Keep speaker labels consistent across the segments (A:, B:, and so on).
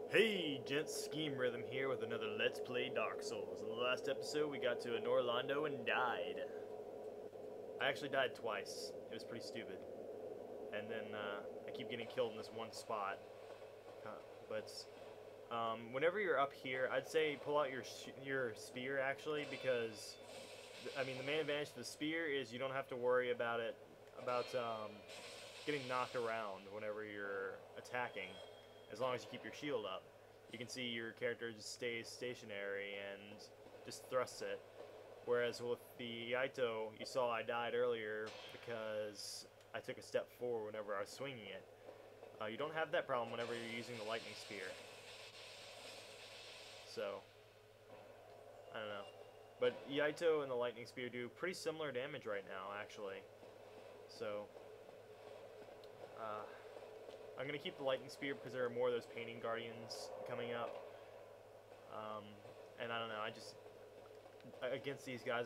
A: Hey gents, Scheme Rhythm here with another Let's Play Dark Souls. In the last episode we got to an Orlando and died. I actually died twice. It was pretty stupid. And then I keep getting killed in this one spot. Whenever you're up here, I'd say pull out your spear actually, because the main advantage to the spear is you don't have to worry about getting knocked around whenever you're attacking, as long as you keep your shield up. You can see your character just stays stationary and just thrusts it. Whereas with the Yaito, you saw I died earlier because I took a step forward whenever I was swinging it. You don't have that problem whenever you're using the lightning spear. So, I don't know. But Yaito and the lightning spear do pretty similar damage right now, actually. So, I'm going to keep the lightning spear because there are more of those painting guardians coming up. And I don't know, against these guys,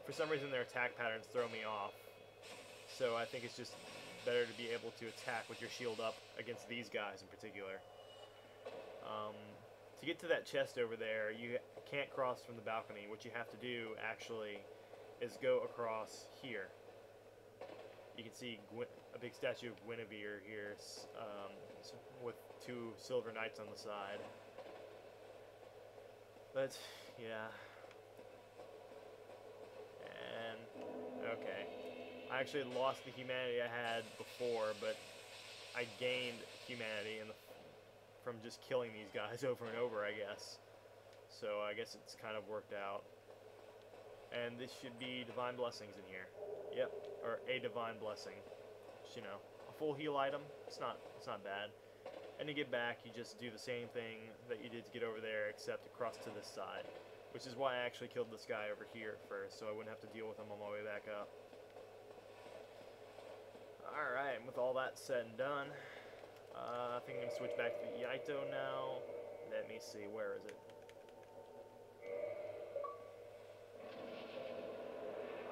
A: for some reason their attack patterns throw me off. So I think it's just better to be able to attack with your shield up against these guys in particular. To get to that chest over there, you can't cross from the balcony. What you have to do, actually, is go across here. You can see a big statue of Guinevere here with two silver knights on the side. But, yeah. And, okay. I actually lost the humanity I had before, but I gained humanity from just killing these guys over and over, I guess. So I guess it's kind of worked out. And this should be divine blessings in here. Yep, or a divine blessing. Just, you know, a full heal item. It's not bad. And to get back, you just do the same thing that you did to get over there, except across to this side. Which is why I actually killed this guy over here at first, so I wouldn't have to deal with him on my way back up. Alright, with all that said and done, I think I'm going to switch back to the Yaito now. Let me see, where is it?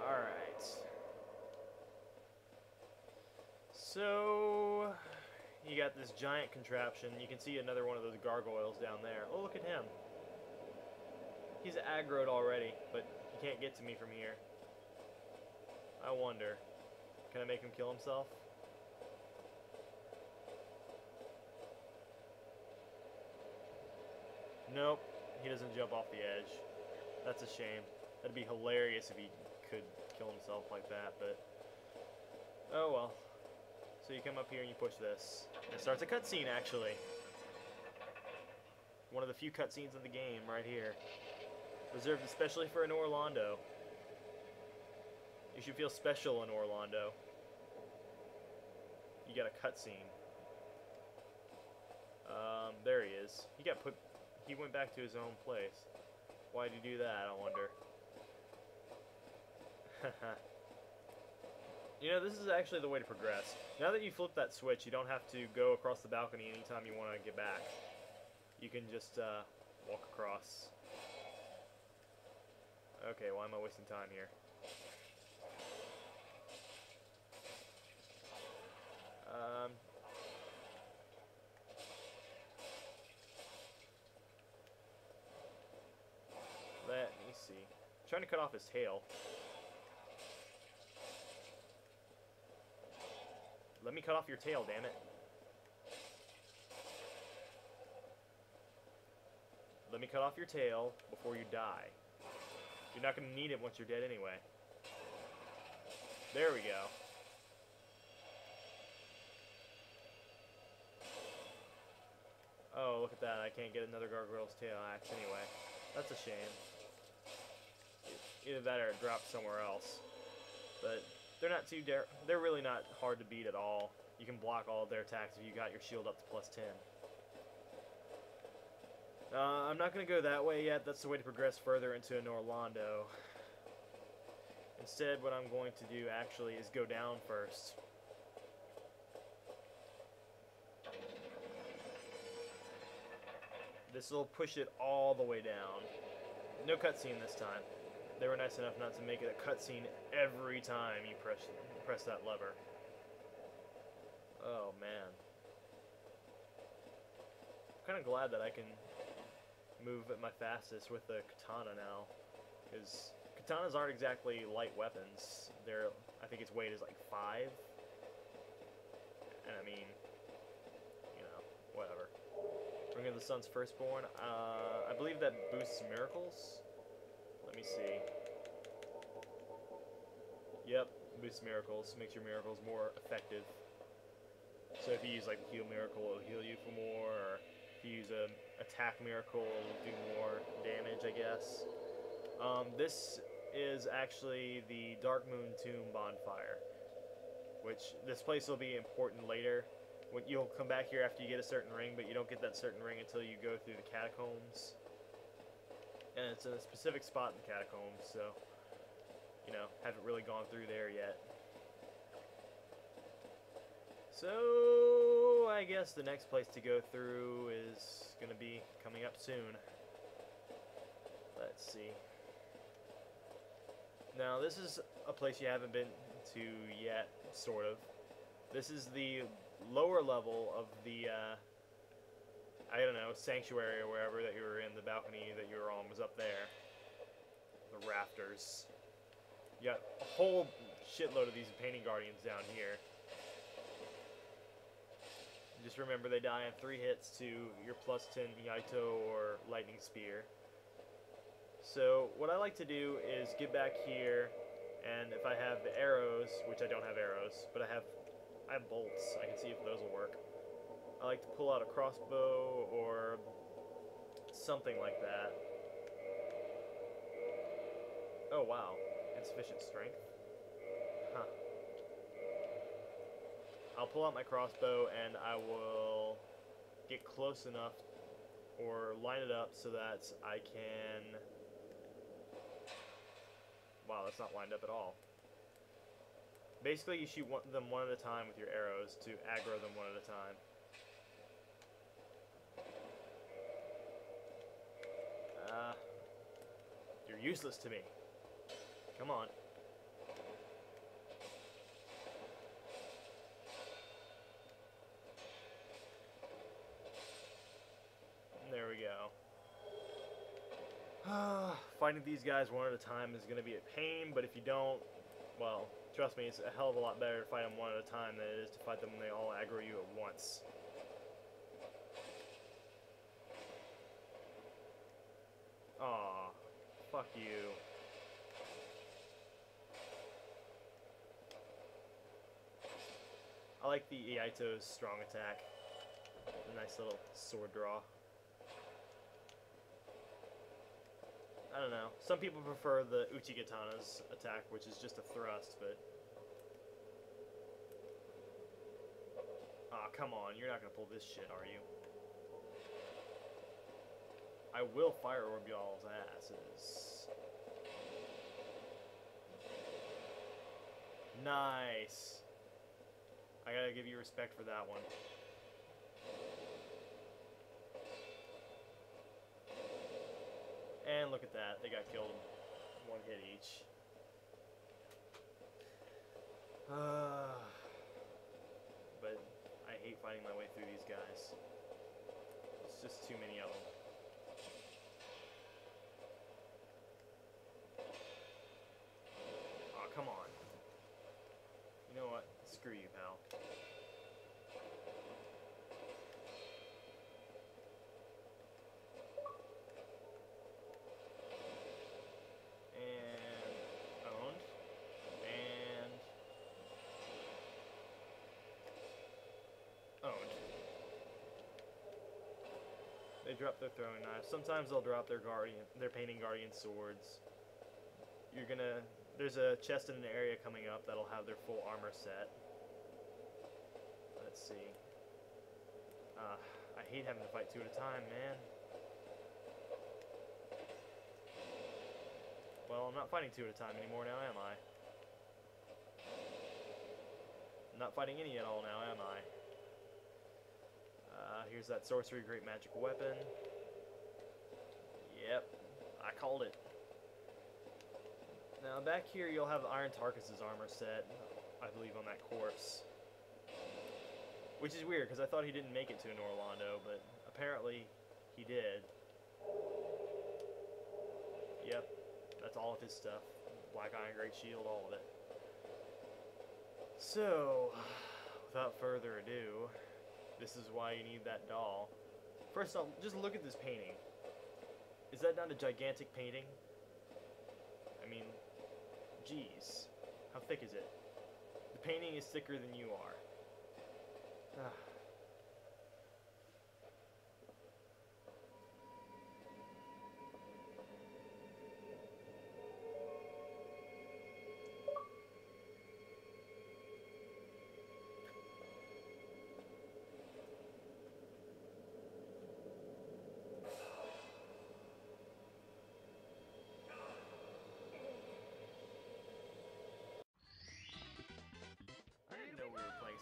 A: Alright. So, you got this giant contraption. You can see another one of those gargoyles down there. Oh, look at him. He's aggroed already, but he can't get to me from here. I wonder, can I make him kill himself? Nope, he doesn't jump off the edge. That's a shame. That'd be hilarious if he could kill himself like that, but oh well. So you come up here and you push this. And it starts a cutscene, actually. One of the few cutscenes in the game, right here. Reserved especially for an Orlando. You should feel special in Orlando. You got a cutscene. There he is. He went back to his own place. Why'd he do that, I wonder? You know, this is actually the way to progress. Now that you flip that switch, you don't have to go across the balcony anytime you want to get back. You can just walk across. Okay, why am I wasting time here? Let me see. I'm trying to cut off his tail. Let me cut off your tail, damn it. Let me cut off your tail before you die. You're not going to need it once you're dead anyway. There we go. Oh, look at that. I can't get another gargoyle's tail axe anyway. That's a shame. Either that or it dropped somewhere else. But they're not they're really not hard to beat at all. You can block all of their attacks if you got your shield up to +10. I'm not going to go that way yet. That's the way to progress further into an Orlando. Instead, what I'm going to do actually is go down first. This will push it all the way down. No cutscene this time. They were nice enough not to make it a cutscene every time you press that lever. Oh man. kind of glad that I can move at my fastest with the katana now, because katanas aren't exactly light weapons. They're, I think its weight is like 5, and I mean, you know, whatever. Ring of the Sun's Firstborn. I believe that boosts miracles. Let me see. Yep, boosts miracles. Makes your miracles more effective. So if you use like heal miracle, it'll heal you for more. Or if you use a attack miracle, it'll do more damage, I guess. This is actually the Dark Moon Tomb bonfire, which this place will be important later. When you'll come back here after you get a certain ring, but you don't get that certain ring until you go through the catacombs. And it's in a specific spot in the catacombs, so, you know, haven't really gone through there yet. So, I guess the next place to go through is going to be coming up soon. Let's see. Now, this is a place you haven't been to yet, sort of. This is the lower level of the, I don't know, sanctuary or wherever that you were in. The balcony that you were on was up there. The rafters. You got a whole shitload of these painting guardians down here. Just remember they die in 3 hits to your plus 10 Yaito or lightning spear. So what I like to do is get back here, and if I have the arrows, which I don't have arrows, but I have bolts, I can see if those will work. I like to pull out a crossbow or something like that. Oh wow, insufficient strength. Huh. I'll pull out my crossbow and I will get close enough or line it up so that I can... Wow, that's not lined up at all. Basically, you shoot them one at a time with your arrows to aggro them one at a time. You're useless to me. Come on. There we go. Fighting these guys one at a time is going to be a pain, but if you don't, well, trust me, it's a hell of a lot better to fight them one at a time than it is to fight them when they all aggro you at once. Aw, fuck you. I like the Iaito's strong attack. A nice little sword draw. I don't know. Some people prefer the Uchigatana's attack, which is just a thrust, but... Aw, come on. You're not going to pull this shit, are you? I will fire orb y'all's asses. Nice. I gotta give you respect for that one. And look at that, they got killed. 1 hit each. But I hate fighting my way through these guys. It's just too many of them. Aw, come on. You know what? Screw you, pal. They drop their throwing knives. Sometimes they'll drop their painting guardian swords. There's a chest in an area coming up that'll have their full armor set. Let's see. I hate having to fight 2 at a time, man. Well, I'm not fighting 2 at a time anymore now, am I? I'm not fighting any at all now, am I? Here's that sorcery great magic weapon. Yep, I called it. Now back here you'll have Iron Tarkus's armor set, I believe, on that corpse. Which is weird, because I thought he didn't make it to Norlondo, but apparently He did. Yep, that's all of his stuff. Black Iron Great Shield, all of it. So, without further ado, this is why you need that doll. First off, just look at this painting. Is that not a gigantic painting? I mean, geez. How thick is it? The painting is thicker than you are.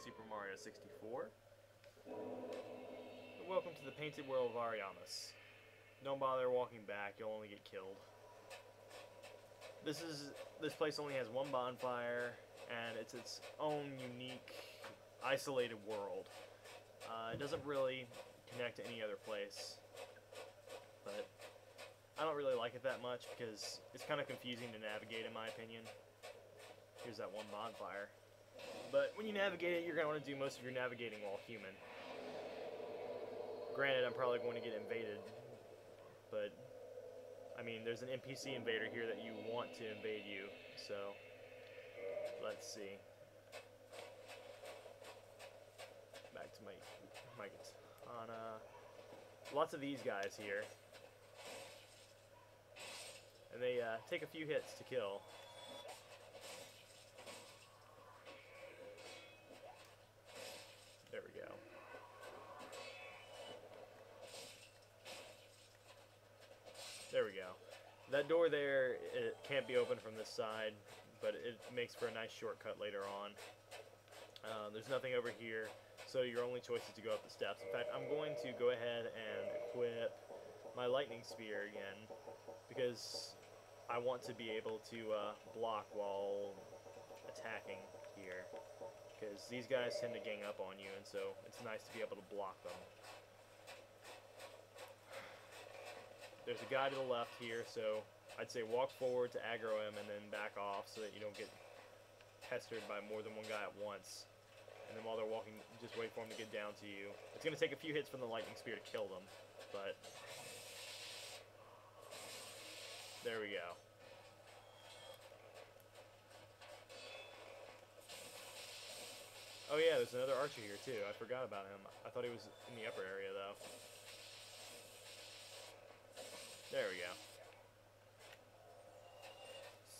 A: Super Mario 64. But welcome to the painted world of Ariamis. Don't bother walking back, you'll only get killed. This place only has one bonfire, and it's its own unique, isolated world. It doesn't really connect to any other place, but I don't really like it that much because it's kind of confusing to navigate in my opinion. Here's that one bonfire. But when you navigate it, you're going to want to do most of your navigating while human. Granted, I'm probably going to get invaded, but, I mean, there's an NPC invader here that you want to invade you, so, let's see. Back to my katana. Lots of these guys here. And they take a few hits to kill. There we go. There we go. That door there, it can't be opened from this side, but it makes for a nice shortcut later on. There's nothing over here, so your only choice is to go up the steps. In fact, I'm going to go ahead and equip my lightning spear again, because I want to be able to block while attacking here. Because these guys tend to gang up on you, and so it's nice to be able to block them. There's a guy to the left here, so I'd say walk forward to aggro him and then back off so that you don't get pestered by more than one guy at once. And then while they're walking, just wait for them to get down to you. It's going to take a few hits from the lightning spear to kill them, but there we go. Oh yeah, there's another archer here too. I forgot about him. I thought he was in the upper area though. There we go.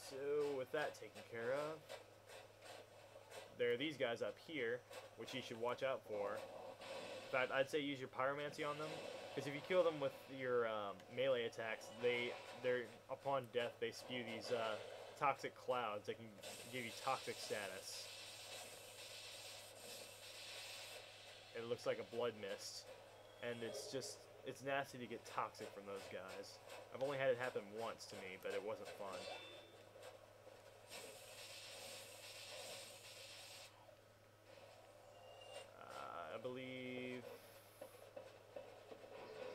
A: So with that taken care of, there are these guys up here, which you should watch out for. In fact, I'd say use your pyromancy on them, because if you kill them with your melee attacks, they're upon death they spew these toxic clouds that can give you toxic status. It looks like a blood mist, and it's nasty to get toxic from those guys. I've only had it happen once to me, but it wasn't fun. I believe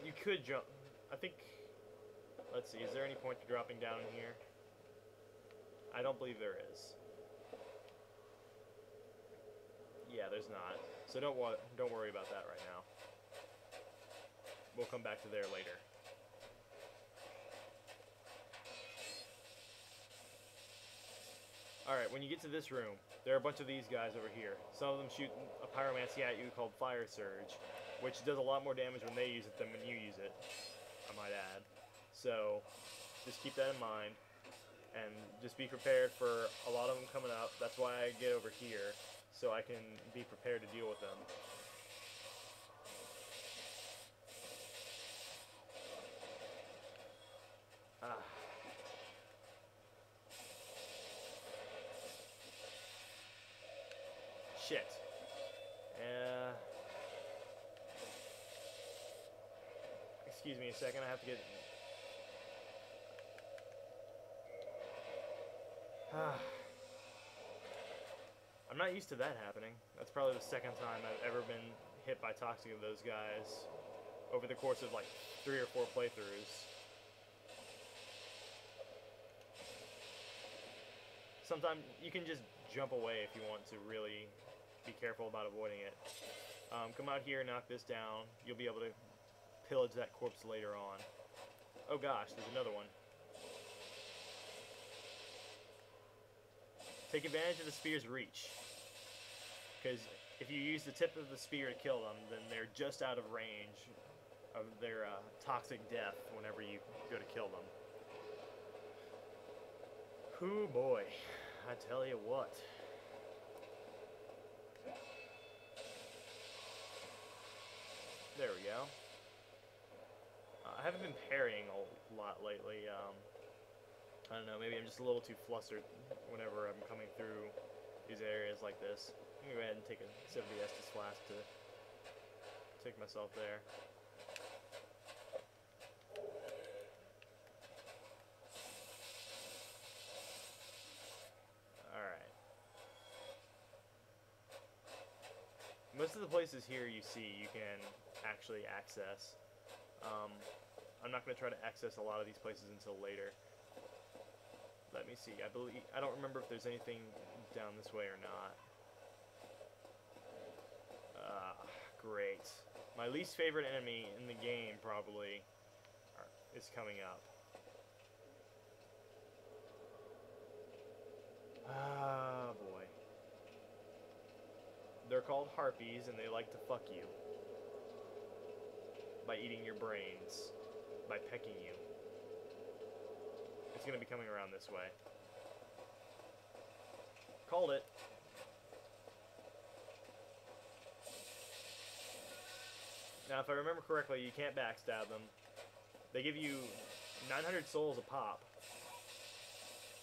A: you could jump. I think, let's see, is there any point to dropping down here? I don't believe there is. Yeah, there's not. So don't worry about that right now. We'll come back to there later. Alright, when you get to this room, there are a bunch of these guys over here. Some of them shoot a pyromancy at you called Fire Surge, which does a lot more damage when they use it than when you use it, I might add. So, just keep that in mind, and just be prepared for a lot of them coming up. That's why I get over here, so I can be prepared to deal with them. Shit. Excuse me a second, I have to get... I'm not used to that happening. That's probably the second time I've ever been hit by toxic of those guys over the course of like 3 or 4 playthroughs. Sometimes you can just jump away if you want to really be careful about avoiding it. Come out here, knock this down. You'll be able to pillage that corpse later on. Oh gosh, there's another one. Take advantage of the spear's reach, because if you use the tip of the spear to kill them, then they're just out of range of their toxic death whenever you go to kill them. Hoo boy, I tell you what. There we go. I haven't been parrying a lot lately. I don't know, maybe I'm just a little too flustered whenever I'm coming through these areas like this. I'm gonna go ahead and take a sip of the Estus flask to take myself there. Alright. Most of the places here you see you can actually access. I'm not going to try to access a lot of these places until later. Let me see. I don't remember if there's anything down this way or not. Great. My least favorite enemy in the game probably is coming up. Ah, boy. They're called harpies, and they like to fuck you by eating your brains, by pecking you. It's going to be coming around this way. Called it. Now, if I remember correctly, you can't backstab them. They give you 900 souls a pop.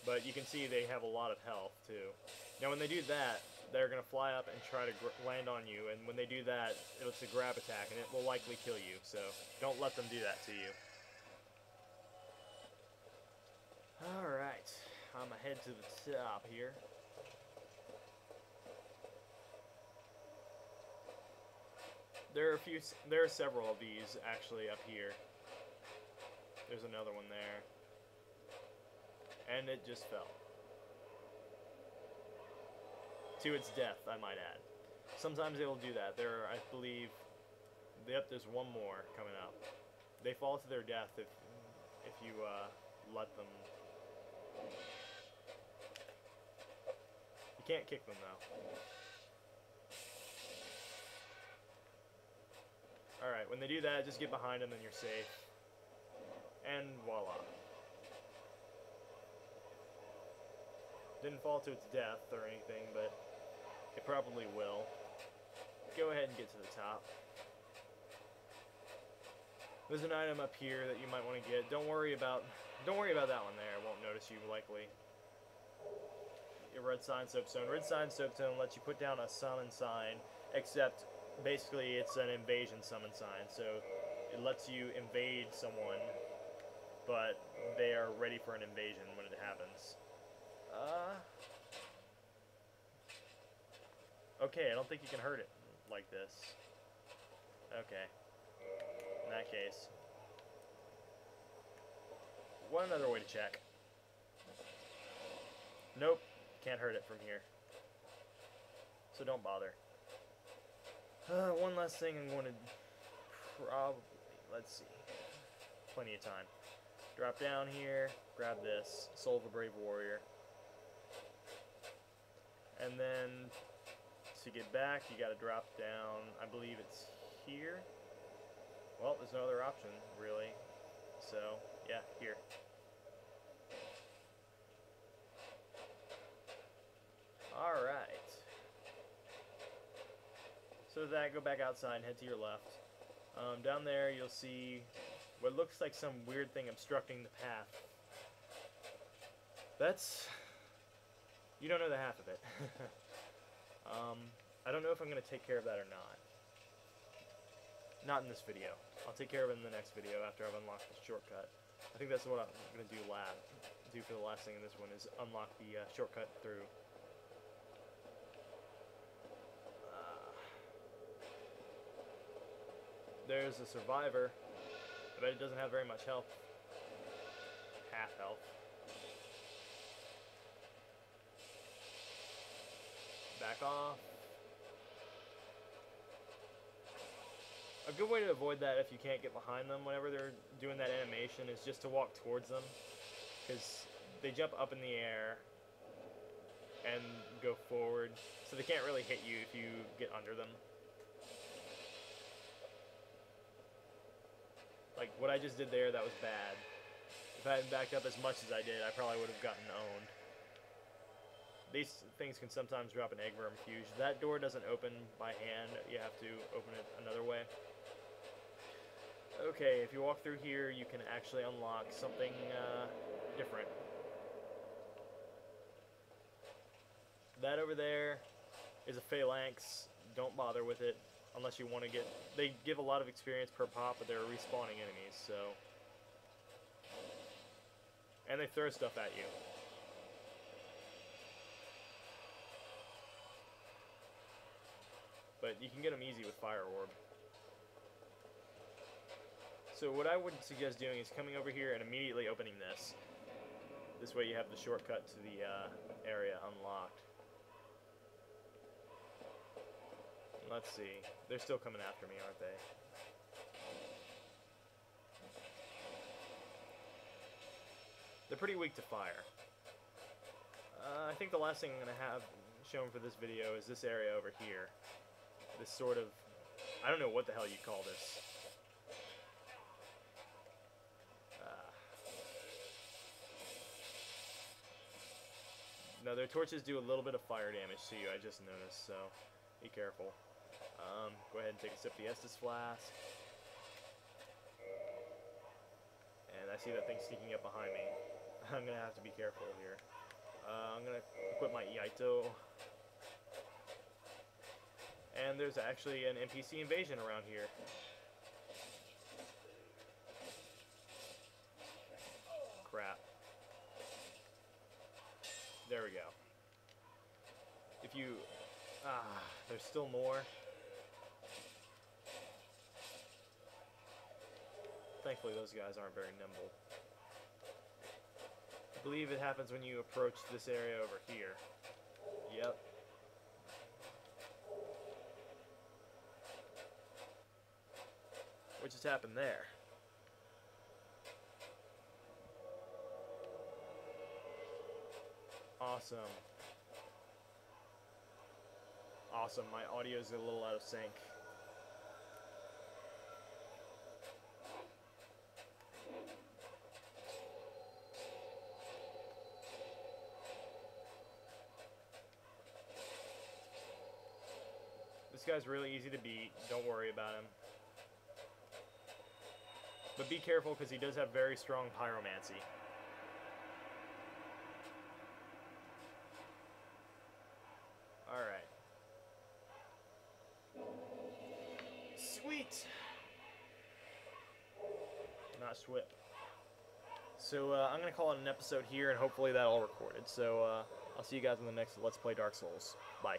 A: But you can see they have a lot of health, too. Now, when they do that, they're going to fly up and try to land on you. And when they do that, it's a grab attack, and it will likely kill you. So, don't let them do that to you. Alright. I'm going to head to the top here. There are several of these actually up here. There's another one there. And it just fell. To its death, I might add. Sometimes they will do that. There are, I believe, yep, there's one more coming up. They fall to their death if you let them. You can't kick them though. Alright, when they do that, just get behind them and you're safe. And voila. Didn't fall to its death or anything, but it probably will. Go ahead and get to the top. There's an item up here that you might want to get. Don't worry about that one there. It won't notice you likely. Your red sign soapstone. Red sign soapstone lets you put down a summon sign, except basically it's an invasion summon sign. So it lets you invade someone, but they are ready for an invasion when it happens. Okay, I don't think you can hurt it like this. Okay. In that case. One other way to check. Nope, can't hurt it from here. So don't bother. One last thing I'm going to probably, let's see. Plenty of time. Drop down here, grab this, Soul of a Brave Warrior. And then, to get back, you gotta drop down, I believe it's here. Well, there's no other option, really. So, yeah, here. Alright. So with that, go back outside and head to your left. Down there, you'll see what looks like some weird thing obstructing the path. That's... You don't know the half of it. I don't know if I'm going to take care of that or not. Not in this video. I'll take care of it in the next video after I've unlocked the shortcut. I think that's what I'm going to do for the last thing in this one, is unlock the shortcut through. There's a survivor. I bet it doesn't have very much health. Half health. Back off. A good way to avoid that if you can't get behind them whenever they're doing that animation is just to walk towards them. Because they jump up in the air and go forward. So they can't really hit you if you get under them. Like what I just did there, that was bad. If I hadn't backed up as much as I did, I probably would have gotten owned. These things can sometimes drop an egg vermifuge. That door doesn't open by hand. You have to open it another way. Okay, if you walk through here, you can actually unlock something different. That over there is a phalanx. Don't bother with it unless you want to get... They give a lot of experience per pop, but they're respawning enemies, so... And they throw stuff at you. But you can get them easy with Fire Orb. So what I would suggest doing is coming over here and immediately opening this. This way you have the shortcut to the area unlocked. Let's see. They're still coming after me, aren't they? They're pretty weak to fire. I think the last thing I'm going to have shown for this video is this area over here. This sort of... I don't know what the hell you call this. No, their torches do a little bit of fire damage to you, I just noticed, so be careful. Go ahead and take a sip of the Estus Flask. And I see that thing sneaking up behind me. I'm going to have to be careful here. I'm going to equip my Iaito. And there's actually an NPC invasion around here. Crap. There we go. If you... there's still more. Thankfully those guys aren't very nimble. I believe it happens when you approach this area over here. Yep. What just happened there? Awesome. Awesome, my audio's a little out of sync. This guy's really easy to beat, don't worry about him. But be careful because he does have very strong pyromancy. Alright. Sweet! Not swip. So I'm going to call it an episode here, and hopefully that all recorded. So I'll see you guys in the next Let's Play Dark Souls. Bye.